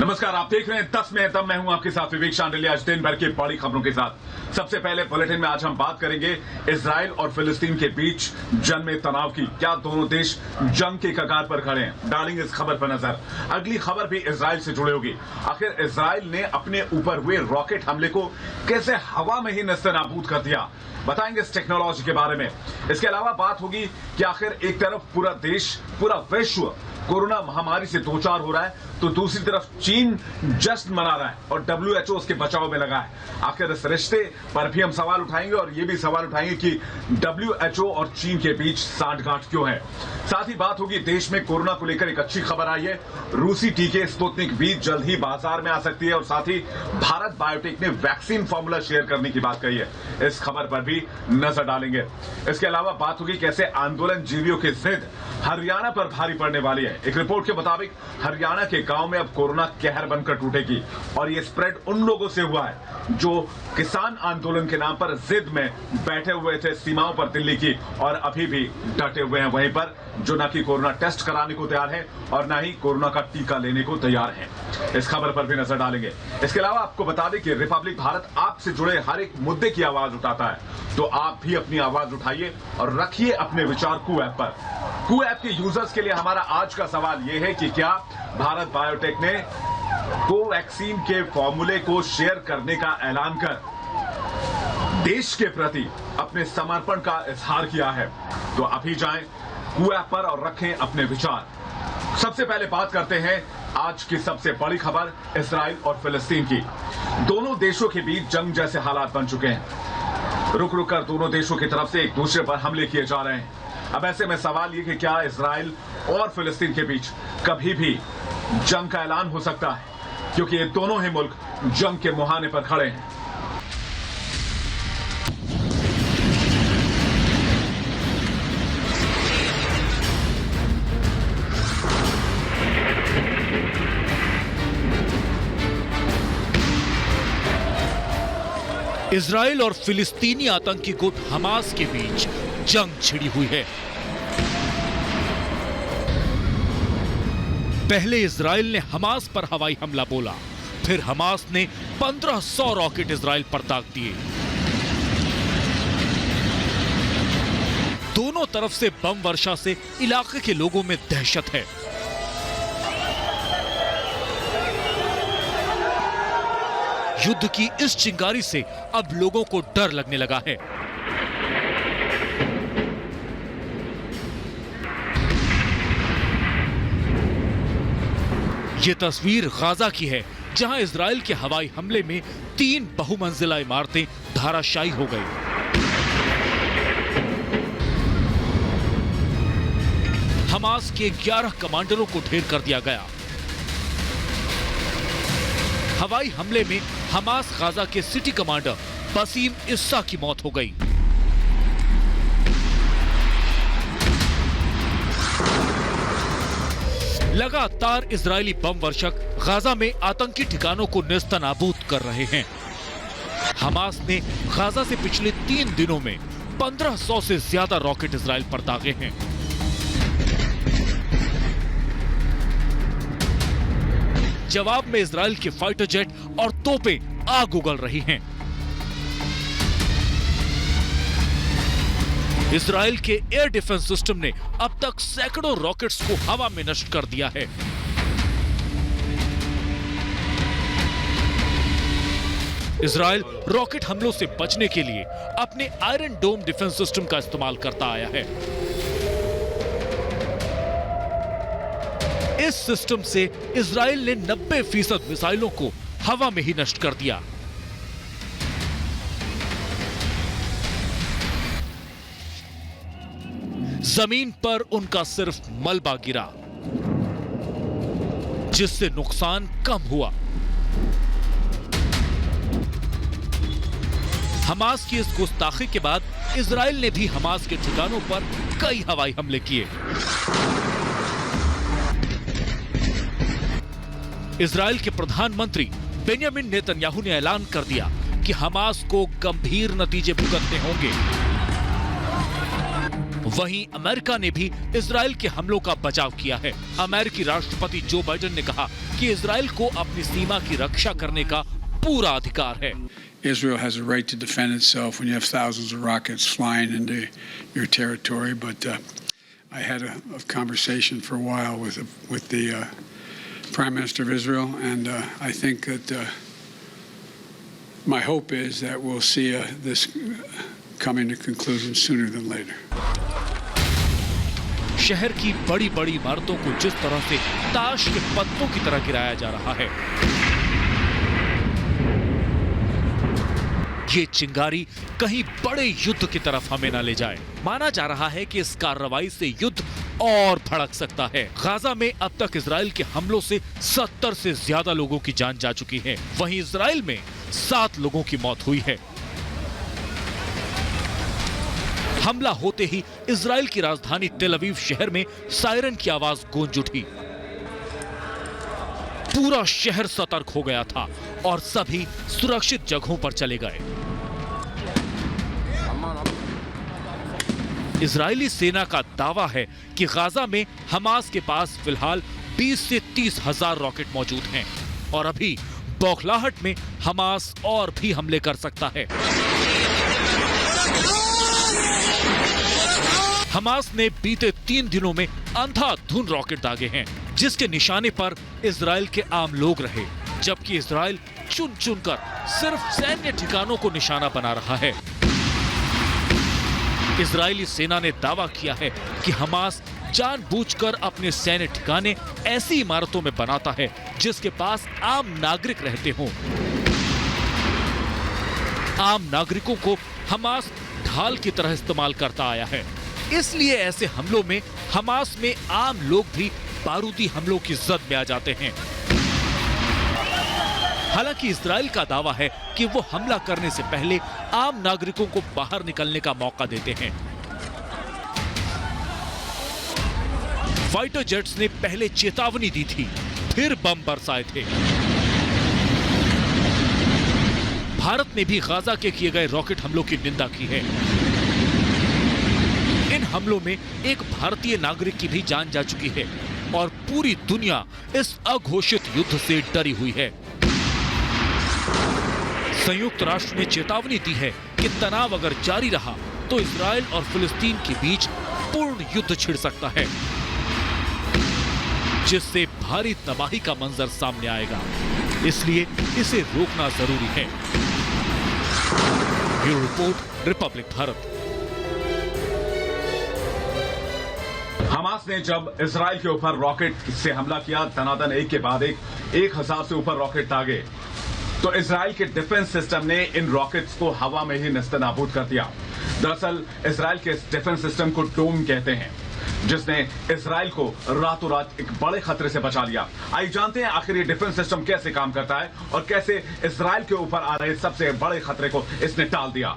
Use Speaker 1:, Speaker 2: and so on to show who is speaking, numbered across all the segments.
Speaker 1: नमस्कार, आप देख रहे हैं 10 में तब मैं हूं आपके साथ विवेक शांडिल्य। आज दिन भर की बड़ी खबरों के साथ सबसे पहले बुलेटिन में आज हम बात करेंगे इजराइल और फिलिस्तीन के बीच जंग में तनाव की। क्या दोनों देश जंग के कगार पर खड़े हैं? डालेंगे इस खबर पर नजर। अगली खबर भी इजराइल से जुड़ी होगी। आखिर इजराइल ने अपने ऊपर हुए रॉकेट हमले को कैसे हवा में ही नस्तेनाबूद कर दिया, बताएंगे इस टेक्नोलॉजी के बारे में। इसके अलावा बात होगी कि आखिर एक तरफ पूरा देश, पूरा विश्व कोरोना महामारी से दो चार हो रहा है, तो दूसरी तरफ चीन जश्न मना रहा है और WHO उसके बचाव में लगा है। आखिर इस रिश्ते पर भी हम सवाल उठाएंगे और ये भी सवाल उठाएंगे कि WHO और चीन के बीच सांठगांठ क्यों है। साथ ही बात होगी देश में कोरोना को लेकर एक अच्छी खबर आई है। रूसी टीके स्पुतनिक V जल्द ही बाजार में आ सकती है और साथ ही भारत बायोटेक ने वैक्सीन फॉर्मूला शेयर करने की बात कही है। इस खबर पर भी नजर डालेंगे। इसके अलावा बात होगी कैसे आंदोलन जीवियों की जिद हरियाणा पर भारी पड़ने वाली है। एक रिपोर्ट के मुताबिक हरियाणा के गांव में अब कोरोना कहर बनकर टूटेगी और ये स्प्रेड उन लोगों से हुआ है जो किसान आंदोलन के नाम पर जिद में बैठे हुए थे सीमाओं पर दिल्ली की, और अभी भी डटे हुए हैं वहीं पर, जो न कि कोरोना टेस्ट कराने को तैयार है और न ही कोरोना का टीका लेने को तैयार है। इस खबर पर भी नजर डालेंगे। इसके अलावा आपको बता दें कि रिपब्लिक भारत आपसे जुड़े हर एक मुद्दे की आवाज उठाता है, तो आप भी अपनी आवाज उठाइए और रखिए अपने विचार कू ऐप पर। कू ऐप के यूजर्स के लिए हमारा आज का सवाल यह है कि क्या भारत बायोटेक ने कोवैक्सीन के फॉर्मूले को शेयर करने का ऐलान कर देश के प्रति अपने समर्पण का इजहार किया है? तो अभी जाएं कू ऐप पर और रखें अपने विचार। सबसे पहले बात करते हैं आज की सबसे बड़ी खबर इजराइल और फिलिस्तीन की। दोनों देशों के बीच जंग जैसे हालात बन चुके हैं। रुक रुक कर दोनों देशों की तरफ से एक दूसरे पर हमले किए जा रहे हैं। अब ऐसे में सवाल ये कि क्या इजराइल और फिलिस्तीन के बीच कभी भी जंग का ऐलान हो सकता है, क्योंकि ये दोनों ही मुल्क जंग के मुहाने पर खड़े हैं।
Speaker 2: इजराइल और फिलिस्तीनी आतंकी गुट हमास के बीच जंग छिड़ी हुई है। पहले इजराइल ने हमास पर हवाई हमला बोला, फिर हमास ने 1500 रॉकेट इजराइल पर दाग दिए। दोनों तरफ से बम वर्षा से इलाके के लोगों में दहशत है। युद्ध की इस चिंगारी से अब लोगों को डर लगने लगा है। ये तस्वीर गाजा की है, जहां इजराइल के हवाई हमले में 3 बहुमंजिला इमारतें धराशायी हो गई। हमास के 11 कमांडरों को ढेर कर दिया गया। हवाई हमले में हमास गाजा के सिटी कमांडर बसीम इस्सा की मौत हो गई। लगातार इजरायली बम वर्षक गाजा में आतंकी ठिकानों को नेस्तनाबूद कर रहे हैं। हमास ने गाजा से पिछले 3 दिनों में 1500 से ज्यादा रॉकेट इजराइल पर दागे हैं। जवाब में इजराइल के फाइटर जेट और तोपें आग उगल रही हैं। इजराइल के एयर डिफेंस सिस्टम ने अब तक सैकड़ों रॉकेट्स को हवा में नष्ट कर दिया है। इजराइल रॉकेट हमलों से बचने के लिए अपने आयरन डोम डिफेंस सिस्टम का इस्तेमाल करता आया है। इस सिस्टम से इजराइल ने 90% मिसाइलों को हवा में ही नष्ट कर दिया। जमीन पर उनका सिर्फ मलबा गिरा, जिससे नुकसान कम हुआ। हमास की इस गुस्ताखी के बाद इजराइल ने भी हमास के ठिकानों पर कई हवाई हमले किए। इजराइल के प्रधानमंत्री बेंयामिन नेतन्याहू ने ऐलान कर दिया कि हमास को गंभीर नतीजे भुगतने होंगे। वहीं अमेरिका ने भी इजराइल के हमलों का बचाव किया है। अमेरिकी राष्ट्रपति जो बाइडेन ने कहा कि इजराइल को अपनी सीमा की रक्षा करने का पूरा अधिकार है।
Speaker 3: Israel has a right to defend itself when you have thousands of rockets flying into your territory. But I had a conversation for a while with the Prime Minister of Israel, and I think that my hope is that we'll see this coming to conclusion sooner than later.
Speaker 2: शहर की बड़ी-बड़ी इमारतों को जिस तरह से ताश के पत्तों की तरह गिराया जा रहा है, ये चिंगारी कहीं बड़े युद्ध की तरफ हमें न ले जाए। माना जा रहा है कि इस कार्रवाई से युद्ध और भड़क सकता है। गाजा में अब तक इजराइल के हमलों से 70 से ज्यादा लोगों की जान जा चुकी है। वहीं इजराइल में 7 लोगों की मौत हुई है। हमला होते ही इजराइल की राजधानी तेल अवीव शहर में सायरन की आवाज गूंज उठी। पूरा शहर सतर्क हो गया था और सभी सुरक्षित जगहों पर चले गए। इजरायली सेना का दावा है कि गाजा में हमास के पास फिलहाल 20 से 30 हजार रॉकेट मौजूद हैं और अभी बौखलाहट में हमास और भी हमले कर सकता है। हमास ने बीते 3 दिनों में अंधाधुंध रॉकेट दागे हैं, जिसके निशाने पर इजराइल के आम लोग रहे, जबकि इजराइल चुन चुनकर सिर्फ सैन्य ठिकानों को निशाना बना रहा है। इजरायली सेना ने दावा किया है कि हमास जानबूझकर अपने सैन्य ठिकाने ऐसी इमारतों में बनाता है जिसके पास आम नागरिक रहते हों। आम नागरिकों को हमास ढाल की तरह इस्तेमाल करता आया है, इसलिए ऐसे हमलों में हमास में आम लोग भी बारूदी हमलों की जद में आ जाते हैं। हालांकि इजराइल का दावा है कि वो हमला करने से पहले आम नागरिकों को बाहर निकलने का मौका देते हैं। फाइटर जेट्स ने पहले चेतावनी दी थी, फिर बम बरसाए थे। भारत ने भी गाजा के किए गए रॉकेट हमलों की निंदा की है। इन हमलों में एक भारतीय नागरिक की भी जान जा चुकी है और पूरी दुनिया इस अघोषित युद्ध से डरी हुई है। संयुक्त राष्ट्र ने चेतावनी दी है कि तनाव अगर जारी रहा तो इजराइल और फिलिस्तीन के बीच पूर्ण युद्ध छिड़ सकता है, जिससे भारी तबाही का मंजर सामने आएगा। इसलिए इसे रोकना जरूरी है। Bureau report, Republic Bharat.
Speaker 1: Hamas ने जब इजराइल के ऊपर रॉकेट से हमला किया, धनाधन एक के बाद एक 1000 से ऊपर रॉकेट दागे, तो इजराइल के डिफेंस सिस्टम ने इन रॉकेट्स को हवा में ही नेस्तनाबूद कर दिया। दरअसल इजराइल के इस डिफेंस सिस्टम को डोम कहते हैं, जिसने इजराइल को रातों रात एक बड़े खतरे से बचा लिया। आइए जानते हैं आखिर ये डिफेंस सिस्टम कैसे काम करता है और कैसे इजराइल के ऊपर आ रहे सबसे बड़े खतरे को इसने टाल दिया।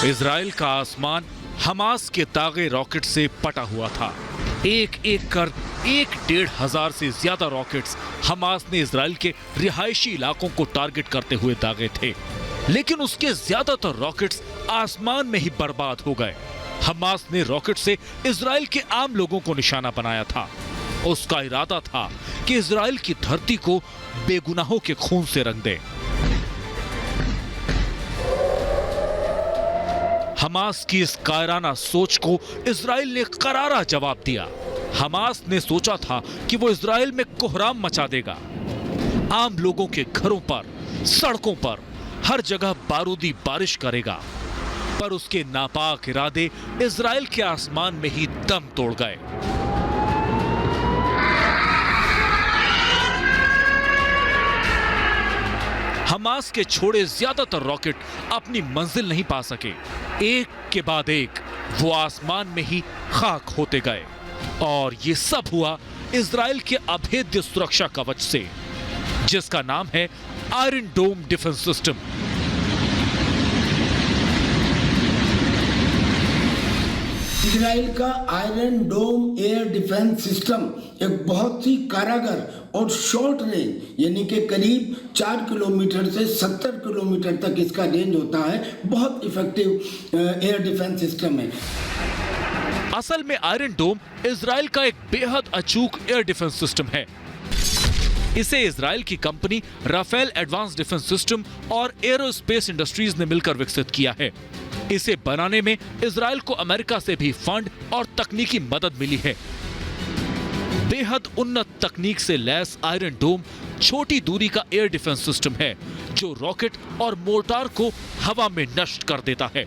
Speaker 2: इजराइल का आसमान हमास के दागे रॉकेट से पटा हुआ था। एक एक कर 1-1.5 हजार से ज्यादा रॉकेट्स हमास ने इजराइल के रिहायशी इलाकों को टारगेट करते हुए दागे थे, लेकिन उसके ज्यादातर रॉकेट्स आसमान में ही बर्बाद हो गए। हमास ने रॉकेट से इजराइल के आम लोगों को निशाना बनाया था। उसका इरादा था कि इजराइल की धरती को बेगुनाहों के खून से रंग दे। हमास की इस कायराना सोच को इजराइल ने करारा जवाब दिया। हमास ने सोचा था कि वो इजराइल में कोहराम मचा देगा। आम लोगों के घरों पर, सड़कों पर, हर जगह बारूदी बारिश करेगा, पर उसके नापाक इरादे इजराइल के आसमान में ही दम तोड़ गए। हमास के छोड़े ज्यादातर रॉकेट अपनी मंजिल नहीं पा सके। एक के बाद एक वो आसमान में ही खाक होते गए और ये सब हुआ इजराइल के अभेद्य सुरक्षा कवच से, जिसका नाम है आयरन डोम डिफेंस सिस्टम।
Speaker 4: इजराइल का iron dome air defense system एक बहुत ही कारगर और शॉर्ट रेंज यानी कि करीब 4 किलोमीटर से 70 किलोमीटर तक इसका रेंज होता है। बहुत इफेक्टिव एयर डिफेंस सिस्टम है।
Speaker 2: असल में आयरन डोम इजराइल का एक बेहद अचूक एयर डिफेंस सिस्टम है। इसे इजराइल की company Rafael advance defence system और एरोस्पेस इंडस्ट्रीज ने मिलकर विकसित किया है। इसे बनाने में इजराइल को अमेरिका से भी फंड और तकनीकी मदद मिली है। बेहद उन्नत तकनीक से लैस आयरन डोम छोटी दूरी का एयर डिफेंस सिस्टम है जो रॉकेट और मोर्टार को हवा में नष्ट कर देता है।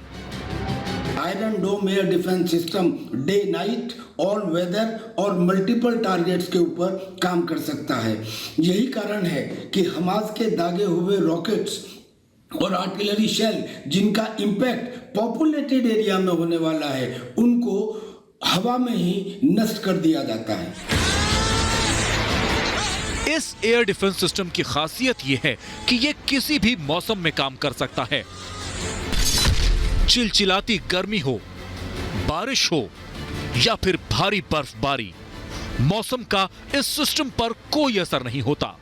Speaker 4: Iron dome air defense system day night all weather और मल्टीपल टारगेट्स के ऊपर काम कर सकता है। यही कारण है कि हमास के दागे हुए रॉकेट्स और आर्टिलरी शेल जिनका इम्पैक्ट पॉपुलेटेड एरिया में होने वाला है उनको हवा में ही नष्ट कर दिया जाता है।
Speaker 2: इस एयर डिफेंस सिस्टम की खासियत यह है कि यह किसी भी मौसम में काम कर सकता है। चिलचिलाती गर्मी हो, बारिश हो या फिर भारी बर्फबारी, मौसम का इस सिस्टम पर कोई असर नहीं होता।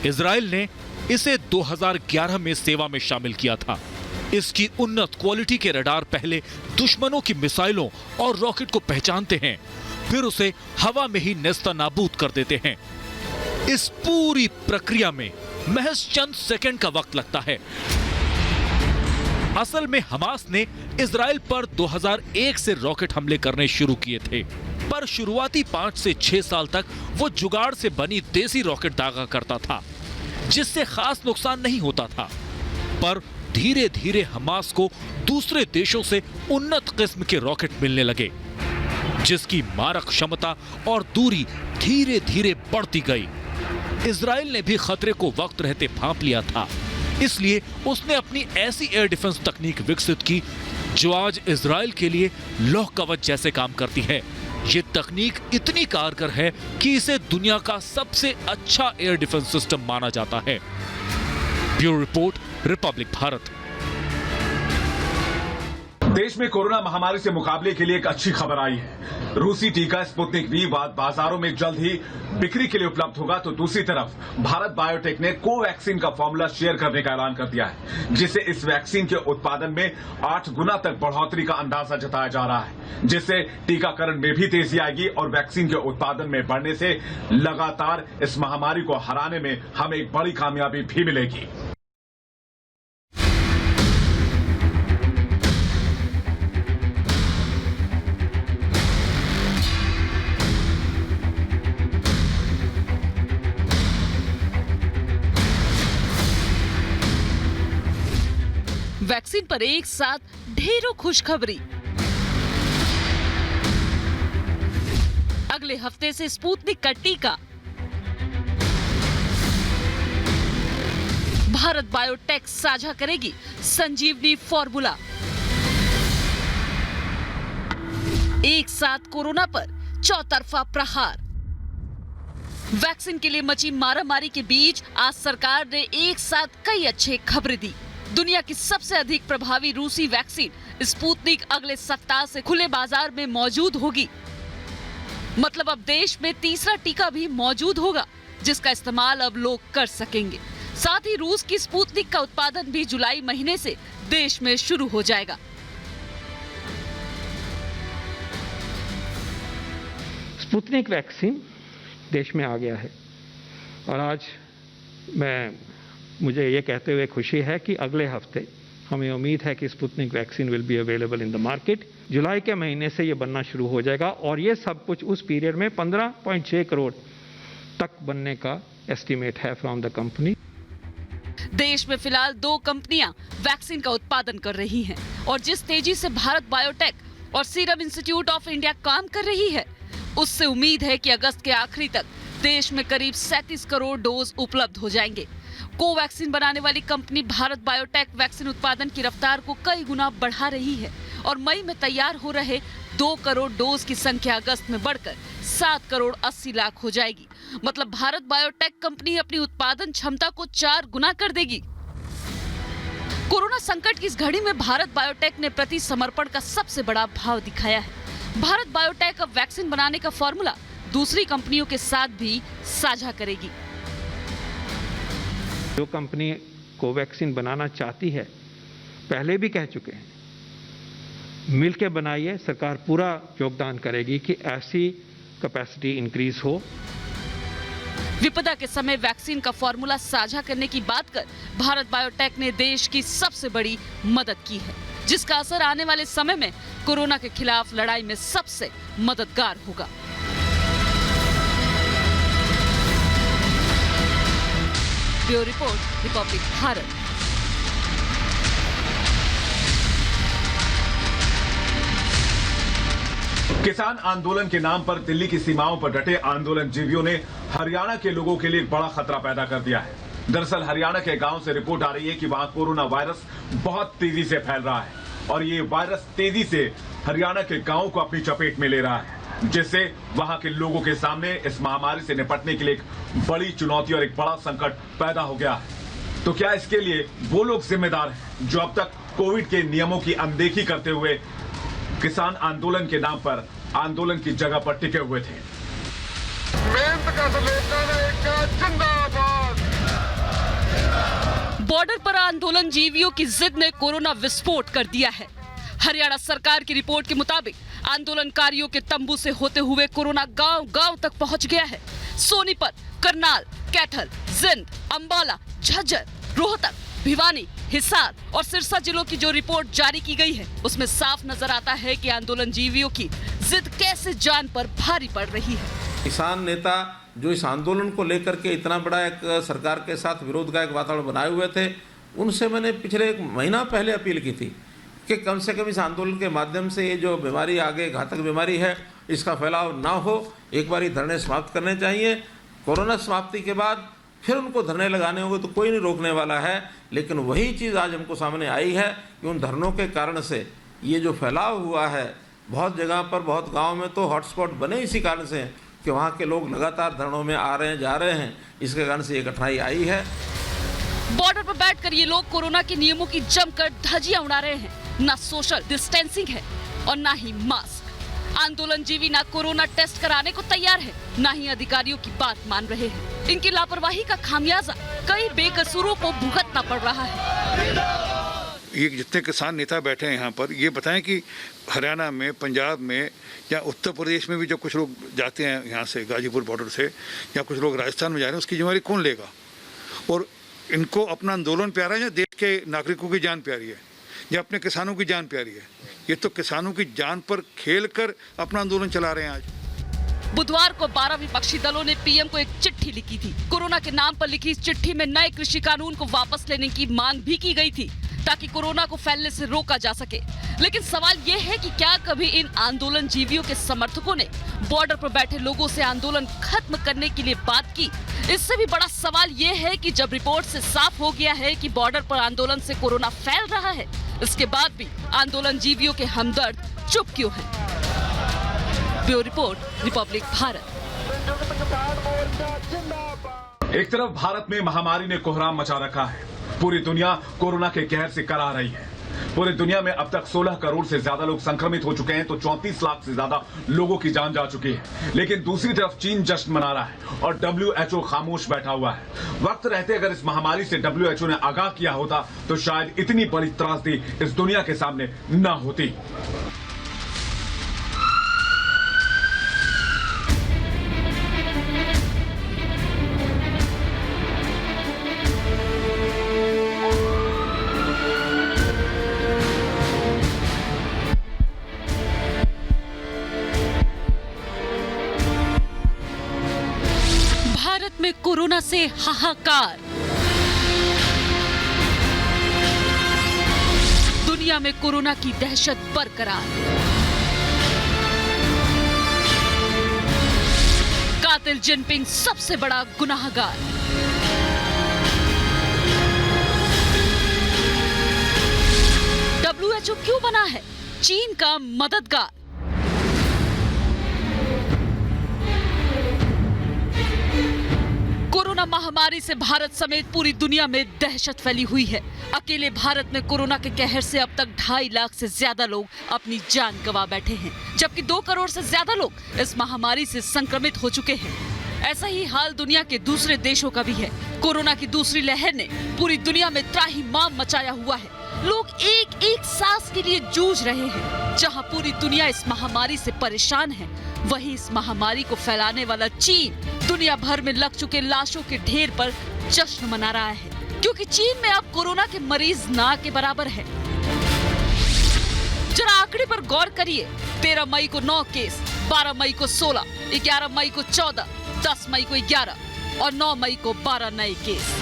Speaker 2: इजराइल ने इसे 2011 में सेवा में शामिल किया था। इसकी उन्नत क्वालिटी के रडार पहले दुश्मनों की मिसाइलों और रॉकेट को पहचानते हैं, फिर उसे हवा में ही नेस्तनाबूद कर देते हैं। इस पूरी प्रक्रिया में महज चंद सेकंड का वक्त लगता है। असल में हमास ने इजराइल पर 2001 से रॉकेट हमले करने शुरू किए थे, पर शुरुआती 5 से 6 साल तक वो जुगाड़ से बनी देसी रॉकेट दागा करता था, जिससे खास नुकसान नहीं होता था। पर धीरे धीरे हमास को दूसरे देशों से उन्नत किस्म के रॉकेट मिलने लगे, जिसकी मारक क्षमता और दूरी धीरे धीरे बढ़ती गई। इजराइल ने भी खतरे को वक्त रहते भांप लिया था, इसलिए उसने अपनी ऐसी एयर डिफेंस तकनीक विकसित की जो आज इजराइल के लिए लौह कवच जैसे काम करती है। ये तकनीक इतनी कारगर है कि इसे दुनिया का सबसे अच्छा एयर डिफेंस सिस्टम माना जाता है। Bureau report, Republic Bharat.
Speaker 1: देश में कोरोना महामारी से मुकाबले के लिए एक अच्छी खबर आई है। रूसी टीका स्पुतनिक वी बाजारों में जल्द ही बिक्री के लिए उपलब्ध होगा। तो दूसरी तरफ भारत बायोटेक ने कोवैक्सीन का फॉर्मूला शेयर करने का ऐलान कर दिया है, जिससे इस वैक्सीन के उत्पादन में 8 गुना तक बढ़ोतरी का अंदाजा जताया जा रहा है, जिससे टीकाकरण में भी तेजी आएगी और वैक्सीन के उत्पादन में बढ़ने से लगातार इस महामारी को हराने में हमें एक बड़ी कामयाबी भी मिलेगी।
Speaker 5: वैक्सीन पर एक साथ ढेरों खुशखबरी। अगले हफ्ते से स्पुतनिक का टीका। भारत बायोटेक साझा करेगी संजीवनी फॉर्मूला। एक साथ कोरोना पर चौतरफा प्रहार। वैक्सीन के लिए मची मारामारी के बीच आज सरकार ने एक साथ कई अच्छे खबरें दी। दुनिया की सबसे अधिक प्रभावी रूसी वैक्सीन स्पुतनिक अगले सप्ताह से खुले बाजार में मौजूद होगी। मतलब अब देश में तीसरा टीका भी मौजूद होगा, जिसका इस्तेमाल अब लोग कर सकेंगे। साथ ही रूस की स्पुतनिक का उत्पादन भी जुलाई महीने से देश में शुरू हो जाएगा।
Speaker 6: स्पुतनिक वैक्सीन देश में आ गया है और आज मुझे ये कहते हुए खुशी है कि अगले हफ्ते हमें उम्मीद है कि Sputnik vaccine will be available in the market. जुलाई के महीने से ये बनना शुरू हो जाएगा और ये सब कुछ उस पीरियड में 15.6 करोड़ तक बनने का एस्टीमेट है फ्रॉम द कंपनी।
Speaker 5: देश में फिलहाल 2 कंपनियां वैक्सीन का उत्पादन कर रही हैं और जिस तेजी से भारत बायोटेक और सीरम इंस्टीट्यूट ऑफ इंडिया काम कर रही है, उससे उम्मीद है कि अगस्त के आखिरी तक देश में करीब 37 करोड़ डोज उपलब्ध हो जाएंगे। कोवैक्सीन बनाने वाली कंपनी भारत बायोटेक वैक्सीन उत्पादन की रफ्तार को कई गुना बढ़ा रही है और मई में तैयार हो रहे 2 करोड़ डोज की संख्या अगस्त में बढ़कर 7 करोड़ 80 लाख हो जाएगी। मतलब भारत बायोटेक कंपनी अपनी उत्पादन क्षमता को 4 गुना कर देगी। कोरोना संकट की इस घड़ी में भारत बायोटेक ने प्रति समर्पण का सबसे बड़ा भाव दिखाया है। भारत बायोटेक अब वैक्सीन बनाने का फॉर्मूला दूसरी कंपनियों के साथ भी साझा करेगी।
Speaker 6: जो कंपनी कोवैक्सीन बनाना चाहती है, पहले भी कह चुके हैं, मिलके बनाइए, सरकार पूरा योगदान करेगी कि ऐसी कैपेसिटी इंक्रीज हो।
Speaker 5: विपदा के समय वैक्सीन का फॉर्मूला साझा करने की बात कर भारत बायोटेक ने देश की सबसे बड़ी मदद की है, जिसका असर आने वाले समय में कोरोना के खिलाफ लड़ाई में सबसे मददगार होगा। Bureau report, Republic Bharat.
Speaker 1: किसान आंदोलन के नाम पर दिल्ली की सीमाओं पर डटे आंदोलनजीवियों ने हरियाणा के लोगों के लिए एक बड़ा खतरा पैदा कर दिया है। दरअसल हरियाणा के गांव से रिपोर्ट आ रही है कि वहां कोरोना वायरस बहुत तेजी से फैल रहा है और ये वायरस तेजी से हरियाणा के गांवों को अपनी चपेट में ले रहा है, जिससे वहां के लोगों के सामने इस महामारी से निपटने के लिए एक बड़ी चुनौती और एक बड़ा संकट पैदा हो गया है। तो क्या इसके लिए वो लोग जिम्मेदार हैं जो अब तक कोविड के नियमों की अनदेखी करते हुए किसान आंदोलन के नाम पर आंदोलन की जगह पर टिके हुए थे?
Speaker 5: बॉर्डर पर आंदोलन जीवियों की जिद ने कोरोना विस्फोट कर दिया है। हरियाणा सरकार की रिपोर्ट के मुताबिक आंदोलनकारियों के तंबू से होते हुए कोरोना गांव-गांव तक पहुंच गया है। सोनीपत, करनाल, कैथल, जिंद, अंबाला, झज्जर, रोहतक, भिवानी, हिसार और सिरसा जिलों की जो रिपोर्ट जारी की गई है, उसमें साफ नजर आता है कि आंदोलनजीवियों की जिद कैसे जान पर भारी पड़ रही है।
Speaker 7: किसान नेता जो इस आंदोलन को लेकर के इतना बड़ा एक सरकार के साथ विरोध का एक वातावरण बनाए हुए थे, उनसे मैंने पिछले एक महीना पहले अपील की थी कि कम से कम इस आंदोलन के माध्यम से ये जो बीमारी आगे घातक बीमारी है, इसका फैलाव ना हो। एक बार ये धरने समाप्त करने चाहिए। कोरोना समाप्ति के बाद फिर उनको धरने लगाने होंगे तो कोई नहीं रोकने वाला है। लेकिन वही चीज़ आज हमको सामने आई है कि उन धरनों के कारण से ये जो फैलाव हुआ है, बहुत जगह पर, बहुत गांव में तो हॉटस्पॉट बने इसी कारण से कि वहाँ के लोग लगातार धरनों में आ रहे हैं, जा रहे हैं। इसके कारण से ये कठिनाई आई है।
Speaker 5: बॉर्डर पर बैठकर ये लोग कोरोना के नियमों की जमकर धज्जियां उड़ा रहे हैं। ना सोशल डिस्टेंसिंग है और ना ही मास्क। आंदोलनजीवी ना कोरोना टेस्ट कराने को तैयार है, ना ही अधिकारियों की बात मान रहे हैं। इनकी लापरवाही का खामियाजा कई बेकसूरों को भुगतना पड़ रहा है।
Speaker 8: ये जितने किसान नेता बैठे हैं यहाँ पर, ये बताएं कि हरियाणा में, पंजाब में या उत्तर प्रदेश में भी जब कुछ लोग जाते हैं यहाँ से गाजीपुर बॉर्डर से, या कुछ लोग राजस्थान में जा रहे हैं, उसकी जिम्मेदारी कौन लेगा? और इनको अपना आंदोलन प्यारा है या देश के नागरिकों की जान प्यारी है या अपने किसानों की जान प्यारी है? ये तो किसानों की जान पर खेल कर अपना आंदोलन चला रहे हैं। आज
Speaker 5: बुधवार को 12 विपक्षी दलों ने पीएम को एक चिट्ठी लिखी थी। कोरोना के नाम पर लिखी इस चिट्ठी में नए कृषि कानून को वापस लेने की मांग भी की गई थी ताकि कोरोना को फैलने से रोका जा सके। लेकिन सवाल ये है कि क्या कभी इन आंदोलन जीवियों के समर्थकों ने बॉर्डर पर बैठे लोगों से आंदोलन खत्म करने के लिए बात की? इससे भी बड़ा सवाल ये है कि जब रिपोर्ट से साफ हो गया है कि बॉर्डर पर आंदोलन से कोरोना फैल रहा है, इसके बाद भी आंदोलन जीवियों के हमदर्द चुप क्यों हैं? Bureau report, Republic Bharat.
Speaker 1: एक तरफ भारत में महामारी ने कोहराम मचा रखा है। पूरी दुनिया कोरोना के कहर से करा रही है। पूरी दुनिया में अब तक 16 करोड़ से ज्यादा लोग संक्रमित हो चुके हैं तो 34 लाख से ज्यादा लोगों की जान जा चुकी है। लेकिन दूसरी तरफ चीन जश्न मना रहा है और WHO खामोश बैठा हुआ है। वक्त रहते अगर इस महामारी से WHO ने आगाह किया होता तो शायद इतनी बड़ी त्रासदी इस दुनिया के सामने न होती।
Speaker 5: में कोरोना से हाहाकार। दुनिया में कोरोना की दहशत बरकरार। कातिल जिनपिंग सबसे बड़ा गुनाहगार। WHO क्यों बना है चीन का मददगार? कोरोना महामारी से भारत समेत पूरी दुनिया में दहशत फैली हुई है। अकेले भारत में कोरोना के कहर से अब तक 2.5 लाख से ज्यादा लोग अपनी जान गंवा बैठे हैं, जबकि 2 करोड़ से ज्यादा लोग इस महामारी से संक्रमित हो चुके हैं। ऐसा ही हाल दुनिया के दूसरे देशों का भी है। कोरोना की दूसरी लहर ने पूरी दुनिया में त्राहिमाम मचाया हुआ है। लोग एक एक सांस के लिए जूझ रहे हैं। जहां पूरी दुनिया इस महामारी से परेशान है, वहीं इस महामारी को फैलाने वाला चीन दुनिया भर में लग चुके लाशों के ढेर पर जश्न मना रहा है, क्योंकि चीन में अब कोरोना के मरीज ना के बराबर है। जरा आंकड़े पर गौर करिए। 13 मई को 9 केस, 12 मई को 16, 11 मई को 14, 10 मई को 11 और 9 मई को 12 नए केस।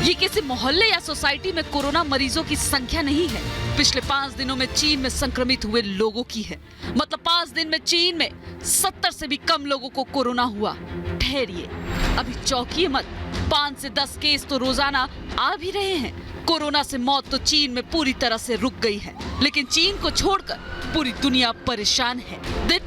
Speaker 5: ये किसी मोहल्ले या सोसाइटी में कोरोना मरीजों की संख्या नहीं है, पिछले 5 दिनों में चीन में संक्रमित हुए लोगों की है। मतलब 5 दिन में चीन में 70 से भी कम लोगों को कोरोना हुआ। ठहरिए, अभी चौंकिए मत। 5 से 10 केस तो रोजाना आ भी रहे हैं। कोरोना से मौत तो चीन में पूरी तरह से रुक गई है, लेकिन चीन को छोड़कर पूरी दुनिया परेशान है। दिन